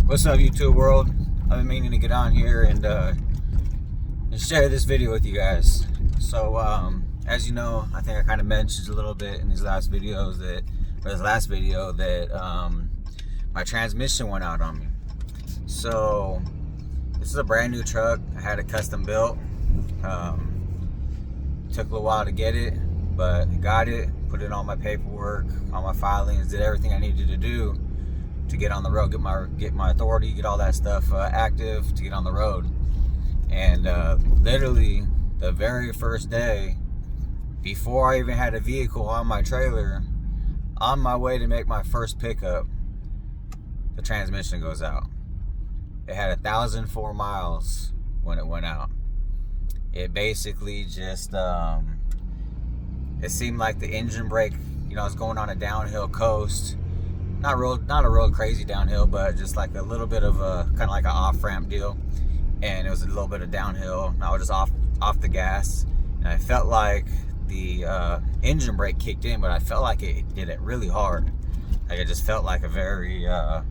What's up, YouTube world? I've been meaning to get on here and share this video with you guys. So, as you know, I think I kind of mentioned a little bit in these last videos that, or this last video, that my transmission went out on me. So, this is a brand new truck. I had it custom built. Took a little while to get it, but got it, put it on my paperwork, on my filings, did everything I needed to do to get on the road, get my authority, get all that stuff active to get on the road. And literally the very first day, before I even had a vehicle on my trailer, on my way to make my first pickup, the transmission goes out. It had 1,004 miles when it went out. It basically just it seemed like the engine brake, you know, I was going on a downhill coast. Not a real crazy downhill, but just like a little bit of a kind of like an off-ramp deal. And it was a little bit of downhill. And I was just off the gas, and I felt like the engine brake kicked in, but I felt like it did it really hard. Like it just felt like a very a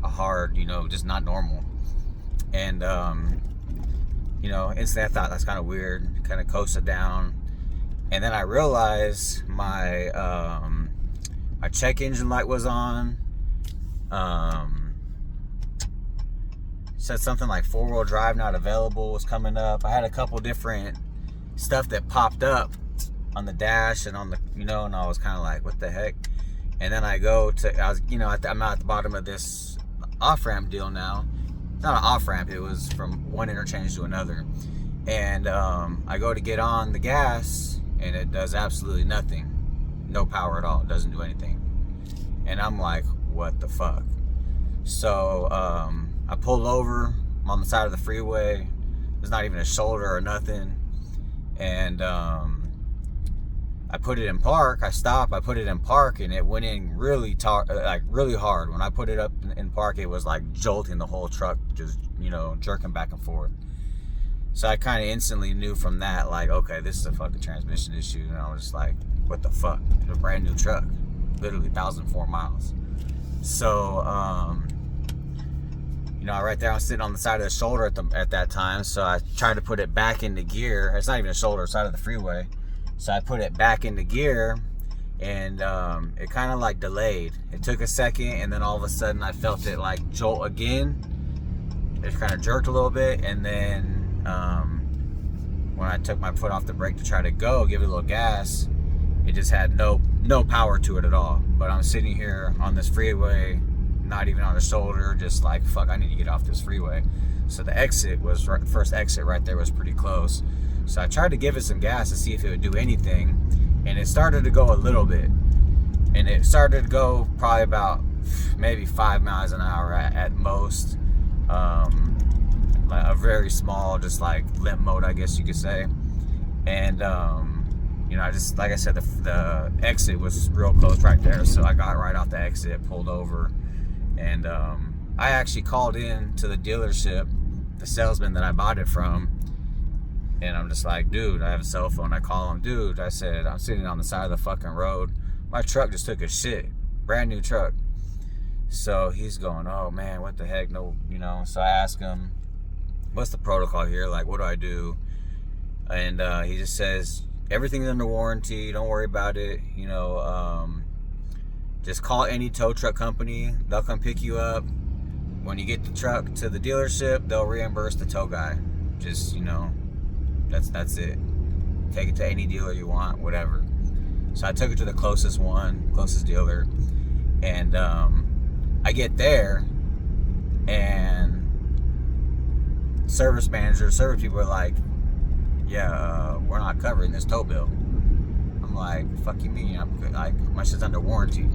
hard, you know, just not normal. And you know, instantly I thought that's kind of weird. Kind of coasted down, and then I realized my my check engine light was on. Said something like 4-wheel drive not available was coming up. I had a couple different stuff that popped up on the dash and on the, you know, and I was kind of like, what the heck? And then I go to, I'm at the bottom of this off-ramp deal now. It's not an off-ramp, it was from one interchange to another. And I go to get on the gas, and it does absolutely nothing. No power at all. It doesn't do anything. And I'm like, what the fuck? So I pulled over. I'm on the side of the freeway. There's not even a shoulder or nothing. And I put it in park. I stopped. I put it in park, and it went in really really hard. When I put it up in park, it was like jolting the whole truck, just, you know, jerking back and forth. So I kind of instantly knew from that, like, okay, this is a fucking transmission issue. And I was just like, what the fuck? It's a brand new truck, literally 1,004 miles. So, you know, right there, I was sitting on the side of the shoulder at that time. So I tried to put it back into gear. It's not even a shoulder, side of the freeway. So I put it back into gear, and it kind of like delayed. It took a second, and then all of a sudden I felt it like jolt again. It kind of jerked a little bit, and then when I took my foot off the brake to try to give it a little gas, it just had no power to it at all. But I'm sitting here on this freeway, not even on a shoulder, just like, fuck, I need to get off this freeway. So the exit was the first exit right there was pretty close. So I tried to give it some gas to see if it would do anything, and it started to go a little bit. And it started to go probably about maybe 5 miles an hour at most. Like a very small, just like limp mode, I guess you could say. And you know, I just, like I said, the exit was real close right there. So I got right off the exit, pulled over, and I actually called in to the dealership, the salesman that I bought it from. And I'm just like, dude, I have a cell phone. I call him, dude, I said, I'm sitting on the side of the fucking road. My truck just took a shit. Brand new truck. So he's going, oh man, what the heck? No, you know. So I ask him, what's the protocol here? Like, what do I do? And he just says, everything's under warranty. Don't worry about it. You know, just call any tow truck company. They'll come pick you up. When you get the truck to the dealership, they'll reimburse the tow guy. Just, you know, that's it. Take it to any dealer you want, whatever. So I took it to the closest dealer, and I get there, and service people are like, yeah, we're not covering this tow bill. I'm like, fuck you mean? My shit's under warranty.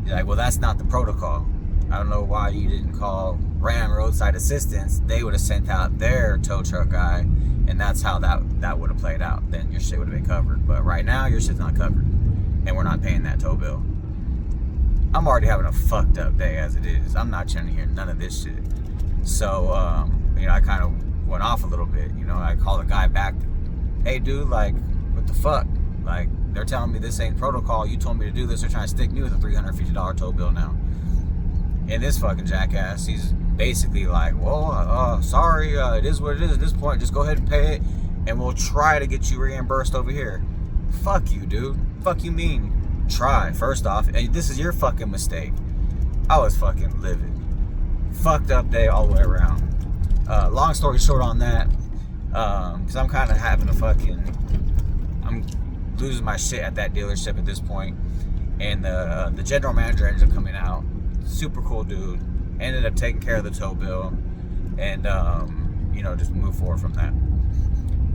He's like, well, that's not the protocol. I don't know why you didn't call Ram Roadside Assistance. They would have sent out their tow truck guy, and that's how that would have played out. Then your shit would have been covered. But right now, your shit's not covered, and we're not paying that tow bill. I'm already having a fucked up day as it is. I'm not trying to hear none of this shit. So, you know, I kind of went off a little bit. You know, I called the guy back. Hey, dude, like, what the fuck? Like, they're telling me this ain't protocol. You told me to do this. They're trying to stick me with a $350 tow bill now. And this fucking jackass, he's basically like, well, sorry, it is what it is at this point. Just go ahead and pay it, and we'll try to get you reimbursed over here. Fuck you, dude. Fuck you mean try? First off, and this is your fucking mistake. I was fucking livid. Fucked up day all the way around. Long story short on that, because I'm kind of having I'm losing my shit at that dealership at this point. And the general manager ended up coming out. Super cool dude. Ended up taking care of the tow bill. And, just move forward from that.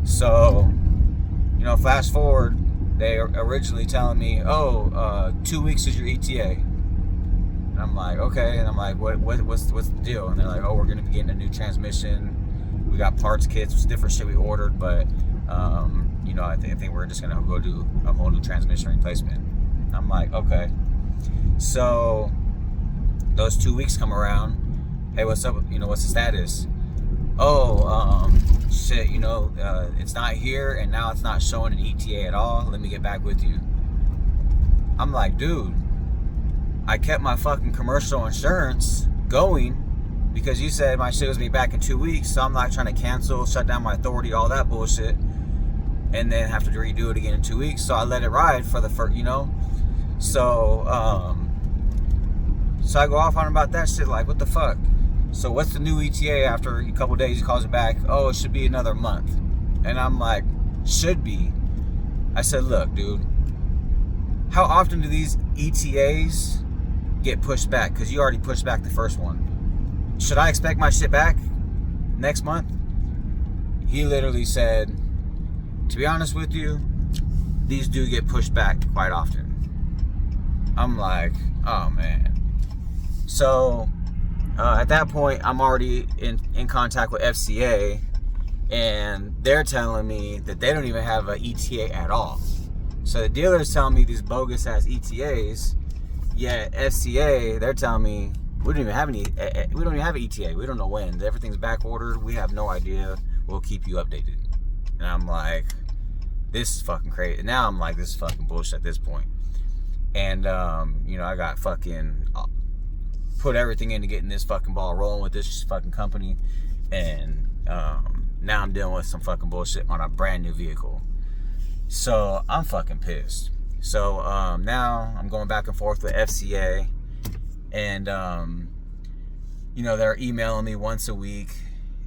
So, fast forward, they originally telling me, 2 weeks is your ETA. And I'm like, okay. And I'm like, what's the deal? And they're like, we're going to be getting a new transmission. We got parts kits, different shit we ordered, but, I think we're just going to go do a whole new transmission replacement. I'm like, okay. So those 2 weeks come around. Hey, what's up? What's the status? Shit, it's not here, and now it's not showing an ETA at all. Let me get back with you. I'm like, dude, I kept my fucking commercial insurance going because you said my shit was be back in 2 weeks, so I'm not trying to cancel, shut down my authority, all that bullshit, and then have to redo it again in 2 weeks. So I let it ride for the first, So, so I go off on about that shit, like, what the fuck? So what's the new ETA? After a couple days, he calls me back, it should be another month. And I'm like, should be? I said, look, dude, how often do these ETAs get pushed back? Because you already pushed back the first one. Should I expect my shit back next month? He literally said, to be honest with you, these do get pushed back quite often. I'm like, oh man. So at that point, I'm already in contact with FCA, and they're telling me that they don't even have an ETA at all. So the dealer's telling me these bogus ass ETAs, yet FCA, they're telling me we don't even have an ETA. We don't know when. Everything's back ordered. We have no idea. We'll keep you updated. And I'm like, this is fucking crazy. Now I'm like, this is fucking bullshit at this point. And, I got fucking put everything into getting this fucking ball rolling with this fucking company. And now I'm dealing with some fucking bullshit on a brand new vehicle. So I'm fucking pissed. So now I'm going back and forth with FCA. And, they're emailing me once a week.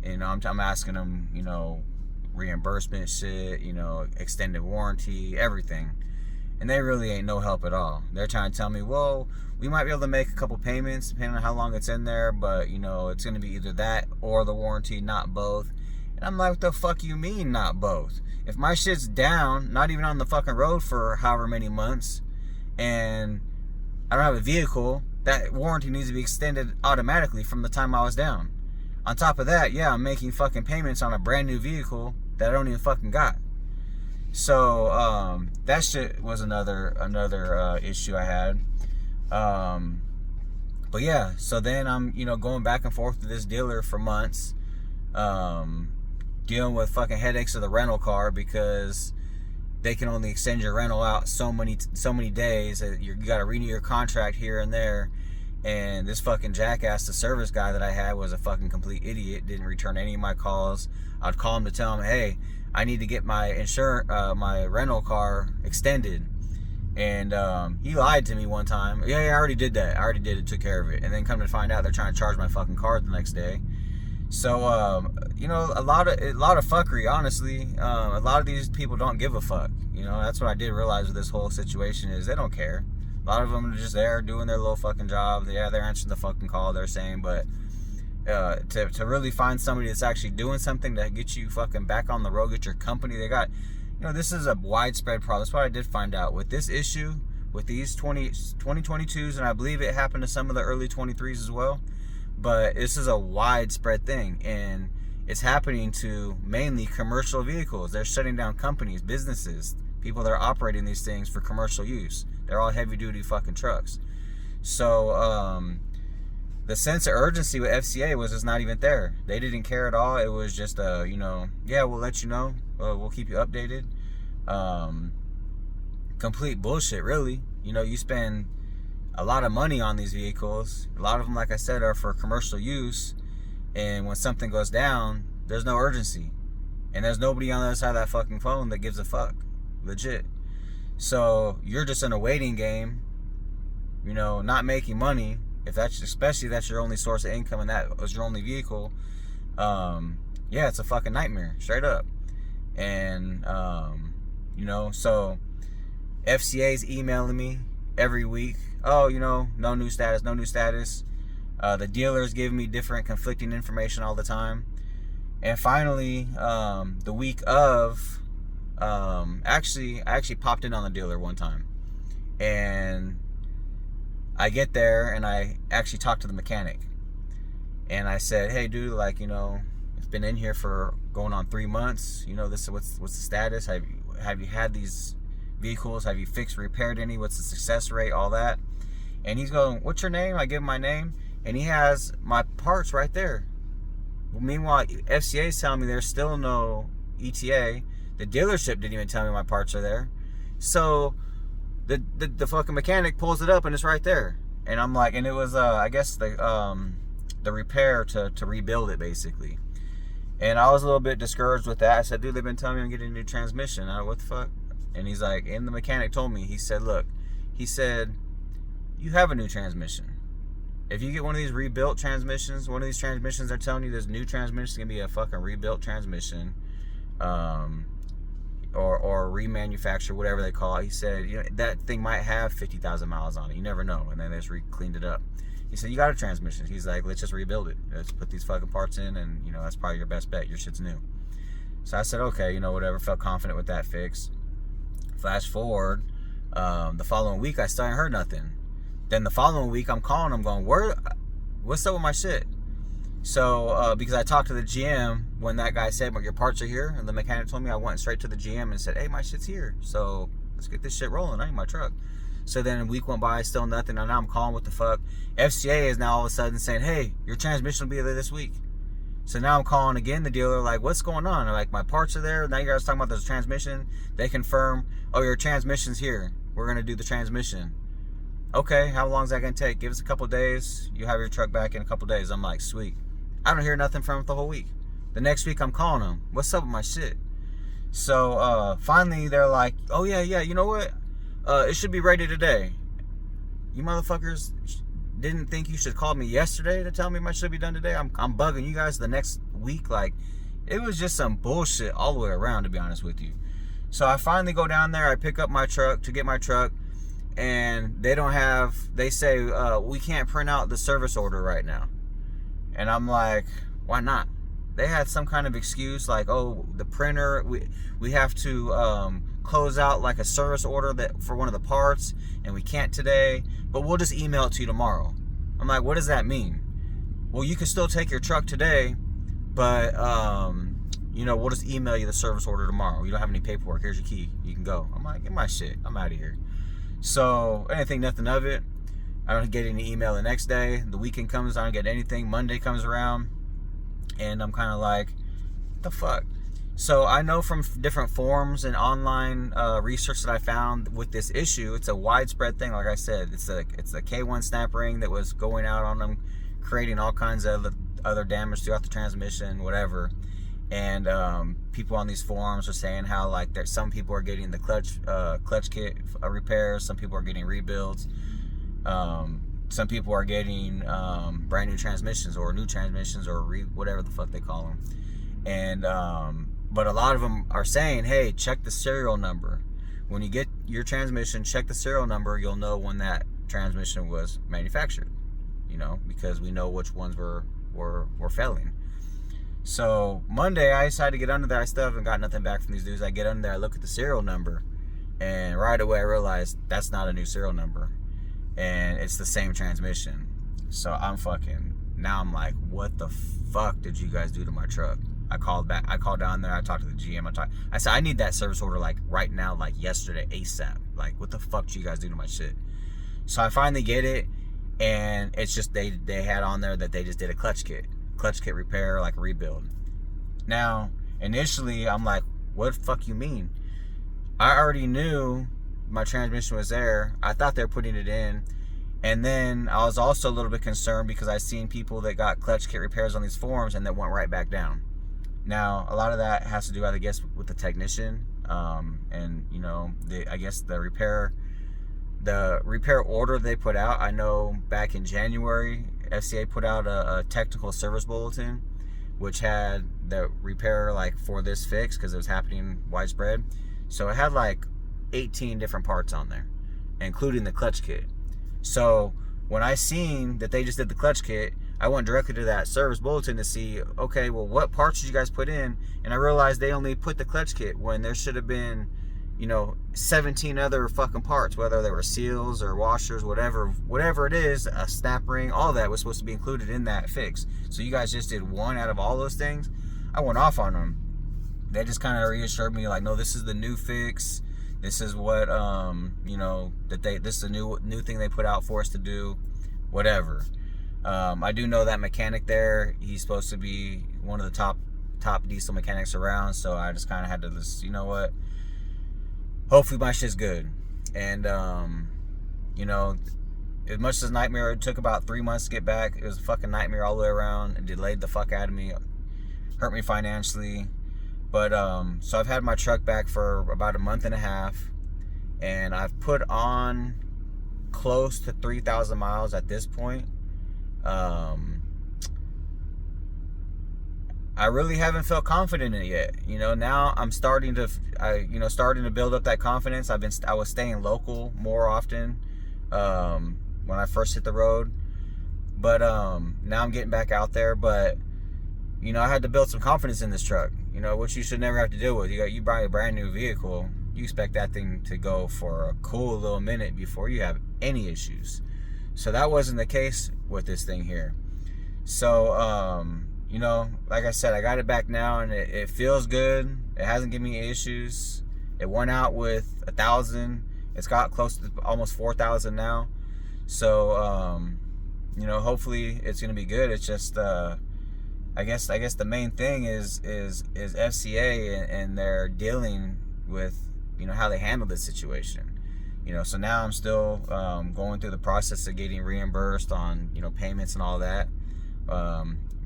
I'm asking them, reimbursement shit, extended warranty, everything. And they really ain't no help at all. They're trying to tell me, well, we might be able to make a couple payments depending on how long it's in there, but, it's going to be either that or the warranty, not both. And I'm like, what the fuck you mean not both? If my shit's down, not even on the fucking road for however many months, and I don't have a vehicle, that warranty needs to be extended automatically from the time I was down. On top of that, yeah, I'm making fucking payments on a brand new vehicle that I don't even fucking got. So that shit was another issue I had. But yeah, so then I'm going back and forth to this dealer for months, dealing with fucking headaches of the rental car because they can only extend your rental out so many days. You got to renew your contract here and there. And this fucking jackass, the service guy that I had, was a fucking complete idiot. Didn't return any of my calls. I'd call him to tell him, hey, I need to get my my rental car extended. And he lied to me one time. Yeah, I already did that. I already did it, took care of it. And then come to find out, they're trying to charge my fucking card the next day. So, a lot of fuckery, honestly. A lot of these people don't give a fuck. That's what I did realize with this whole situation is they don't care. A lot of them are just there doing their little fucking job. Yeah, they're answering the fucking call, they're saying, but to really find somebody that's actually doing something to get you fucking back on the road, get your company, they got, this is a widespread problem. That's what I did find out with this issue, with these 2022s, and I believe it happened to some of the early 23s as well. But this is a widespread thing, and it's happening to mainly commercial vehicles. They're shutting down companies, businesses, people that are operating these things for commercial use. They're all heavy-duty fucking trucks. So the sense of urgency with FCA was just not even there. They didn't care at all. It was just, yeah, we'll let you know. We'll keep you updated. Complete bullshit, really. You spend a lot of money on these vehicles. A lot of them, like I said, are for commercial use. And when something goes down, there's no urgency. And there's nobody on the other side of that fucking phone that gives a fuck. Legit. So you're just in a waiting game, you know, not making money. If that's, especially if that's your only source of income and that was your only vehicle, yeah, it's a fucking nightmare, straight up. And, you know, so FCA's emailing me every week. Oh, you know, no new status, no new status. The dealers give me different conflicting information all the time. And finally, the week of, I actually popped in on the dealer one time. And I get there and I actually talked to the mechanic. And I said, hey, dude, like, you know, it's been in here for going on 3 months. You know, this is what's the status? Have you had these vehicles? Have you fixed, repaired any? What's the success rate? All that. And he's going, what's your name? I give him my name. And he has my parts right there. Meanwhile, FCA is telling me there's still no ETA. The dealership didn't even tell me my parts are there. So the fucking mechanic pulls it up and it's right there. And I'm like, and it was I guess the repair to rebuild it basically. And I was a little bit discouraged with that. I said, dude, they've been telling me I'm getting a new transmission. What the fuck? And he's like, and the mechanic told me, he said, look, he said, you have a new transmission. If you get one of these rebuilt transmissions, one of these transmissions are telling you this new transmission is going to be a fucking rebuilt transmission, or remanufactured, whatever they call it. He said, you know, that thing might have 50,000 miles on it. You never know. And then they just cleaned it up. He said, you got a transmission. He's like, let's just rebuild it. Let's put these fucking parts in, and, you know, that's probably your best bet. Your shit's new. So I said, okay, you know, whatever. Felt confident with that fix. Flash forward, the following week, I still ain't heard nothing. Then the following week, I'm calling him going, what's up with my shit? So, because I talked to the GM when that guy said, well, your parts are here, and the mechanic told me, I went straight to the GM and said, hey, my shit's here. So let's get this shit rolling. I need my truck. So then a week went by, still nothing, and now I'm calling, what the fuck? FCA is now all of a sudden saying, hey, your transmission will be there this week. So now I'm calling again the dealer, like, what's going on? They're like, my parts are there. Now you guys talking about this transmission. They confirm, oh, your transmission's here. We're going to do the transmission. Okay, how long is that going to take? Give us a couple days. You have your truck back in a couple days. I'm like, sweet. I don't hear nothing from him the whole week. The next week I'm calling him. What's up with my shit? So finally they're like, oh yeah, you know what? It should be ready today. You motherfuckers didn't think you should call me yesterday to tell me my shit should be done today? I'm bugging you guys the next week. Like, it was just some bullshit all the way around, to be honest with you. So I finally go down there. I pick up my truck to get my truck. And they say, we can't print out the service order right now. And I'm like, why not? They had some kind of excuse like, oh, the printer, we have to close out like a service order that for one of the parts, and we can't today, but we'll just email it to you tomorrow. I'm like, what does that mean? Well, you can still take your truck today, but you know, we'll just email you the service order tomorrow. You don't have any paperwork. Here's your key. You can go. I'm like, get my shit. I'm out of here. So I didn't think nothing of it. I don't get any email the next day. The weekend comes, I don't get anything. Monday comes around, and I'm kind of like, what the fuck? So I know from different forums and online research that I found with this issue, it's a widespread thing. Like I said, it's a K1 snap ring that was going out on them, creating all kinds of other damage throughout the transmission, whatever. And people on these forums are saying how, like, there's some people are getting the clutch kit repairs, some people are getting rebuilds, some people are getting brand new transmissions or new transmissions or whatever the fuck they call them. And but a lot of them are saying, hey, check the serial number. When you get your transmission, check the serial number. You'll know when that transmission was manufactured, you know, because we know which ones were failing. So Monday, I decided to get under there. I still haven't got nothing back from these dudes. I get under there, I look at the serial number, and right away I realized that's not a new serial number, and it's the same transmission. So I'm I'm like, what the fuck did you guys do to my truck? I called down there, I talked to the GM, I said, I need that service order like right now, like yesterday, ASAP. Like, what the fuck did you guys do to my shit? So I finally get it, and it's just they had on there that they just did a clutch kit repair, like a rebuild. Now, initially, I'm like, what the fuck you mean? I already knew my transmission was there. I thought they were putting it in, And then I was also a little bit concerned because I seen people that got clutch kit repairs on these forums and that went right back down. Now, a lot of that has to do, I guess, with the technician, and you know, I guess the repair order they put out. I know back in January, FCA put out a technical service bulletin, which had the repair like for this fix because it was happening widespread. So it had like 18 different parts on there, including the clutch kit. So when I seen that they just did the clutch kit, I went directly to that service bulletin to see, okay, well, what parts did you guys put in? And I realized they only put the clutch kit when there should have been, you know, 17 other fucking parts, whether they were seals or washers, whatever it is, a snap ring, all that was supposed to be included in that fix. So you guys just did one out of all those things. I went off on them. They just kind of reassured me, like, no, this is the new fix. This is what, you know, this is a new thing they put out for us to do, whatever. I do know that mechanic there. He's supposed to be one of the top diesel mechanics around. So I just kind of had to just, you know what? Hopefully my shit's good. And, you know, as much as nightmare, it took about 3 months to get back. It was a fucking nightmare all the way around. It delayed the fuck out of me. Hurt me financially. But, so I've had my truck back for about a month and a half. And I've put on close to 3,000 miles at this point. I really haven't felt confident in it yet. You know, now I'm starting to build up that confidence. I was staying local more often when I first hit the road, but now I'm getting back out there. But you know, I had to build some confidence in this truck. You know, which you should never have to deal with. You buy a brand new vehicle, you expect that thing to go for a cool little minute before you have any issues. So that wasn't the case with this thing here. So you know, like I said, I got it back now, and it feels good. It hasn't given me issues. It went out with 1,000. It's got close to almost 4,000 now. So you know, hopefully it's gonna be good. It's just I guess the main thing is FCA and they're dealing with, you know, how they handle this situation. You know, so now I'm still going through the process of getting reimbursed on, you know, payments and all that.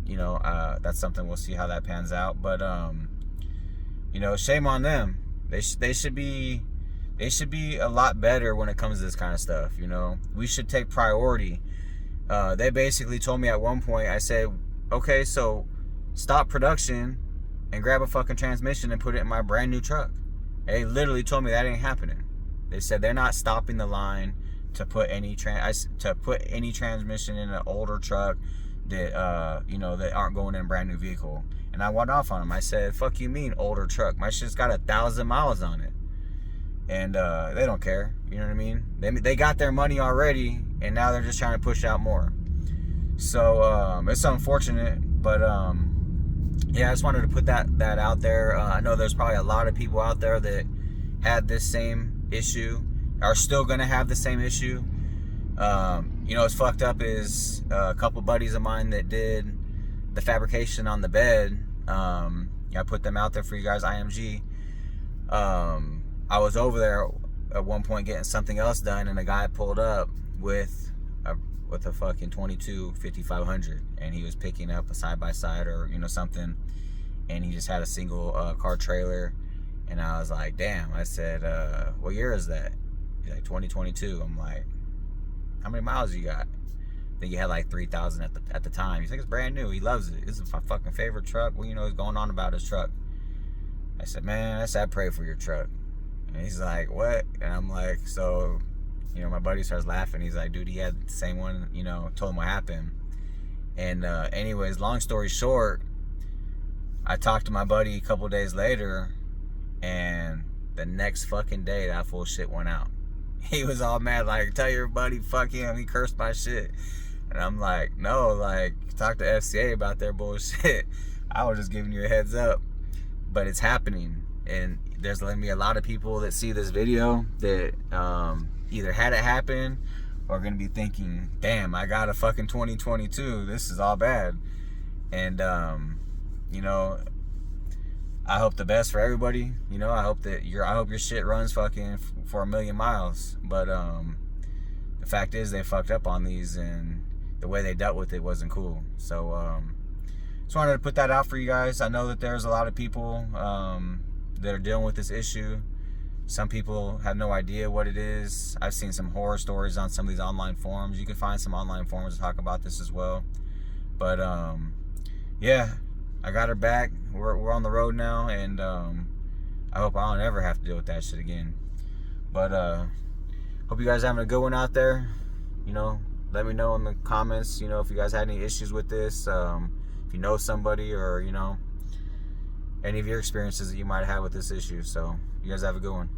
You know, that's something we'll see how that pans out. But you know, shame on them. They should be a lot better when it comes to this kind of stuff. You know, we should take priority. They basically told me at one point, I said, okay, so stop production and grab a fucking transmission and put it in my brand new truck. They literally told me that ain't happening. They said they're not stopping the line to put any transmission in an older truck that you know, that aren't going in a brand new vehicle. And I went off on them. I said, fuck you mean older truck? My shit's got 1,000 miles on it. And they don't care. You know what I mean? They got their money already, and now they're just trying to push out more. So it's unfortunate, but yeah, I just wanted to put that out there. I know there's probably a lot of people out there that had this same issue, are still gonna have the same issue. You know, what's fucked up is a couple buddies of mine that did the fabrication on the bed. I put them out there for you guys, IMG. I was over there at one point getting something else done, and a guy pulled up with a fucking 22 5500, and he was picking up a side-by-side or, you know, something, and he just had a single car trailer. And I was like, damn. I said, what year is that? He's like, 2022. I'm like, how many miles you got? I think he had like 3,000 at the time. He's like, it's brand new. He loves it. This is my fucking favorite truck. Well, you know, he's going on about his truck. I said, man, I pray for your truck. And he's like, what? And I'm like, so, you know, my buddy starts laughing. He's like, dude, he had the same one, you know, told him what happened. And anyways, long story short, I talked to my buddy a couple days later, and the next fucking day, that full shit went out. He was all mad, like, tell your buddy, fuck him, he cursed my shit. And I'm like, no, like, talk to FCA about their bullshit. I was just giving you a heads up. But it's happening. And there's going to be a lot of people that see this video that either had it happen or going to be thinking, damn, I got a fucking 2022. This is all bad. And, you know, I hope the best for everybody. You know, I hope your shit runs fucking for 1,000,000 miles. But the fact is they fucked up on these, and the way they dealt with it wasn't cool. So just wanted to put that out for you guys. I know that there's a lot of people that are dealing with this issue. Some people have no idea what it is. I've seen some horror stories on some of these online forums. You can find some online forums to talk about this as well. But yeah, I got her back. We're on the road now, and I hope I don't ever have to deal with that shit again. But hope you guys are having a good one out there. You know, let me know in the comments, you know, if you guys had any issues with this, if you know somebody, or, you know, any of your experiences that you might have with this issue. So you guys have a good one.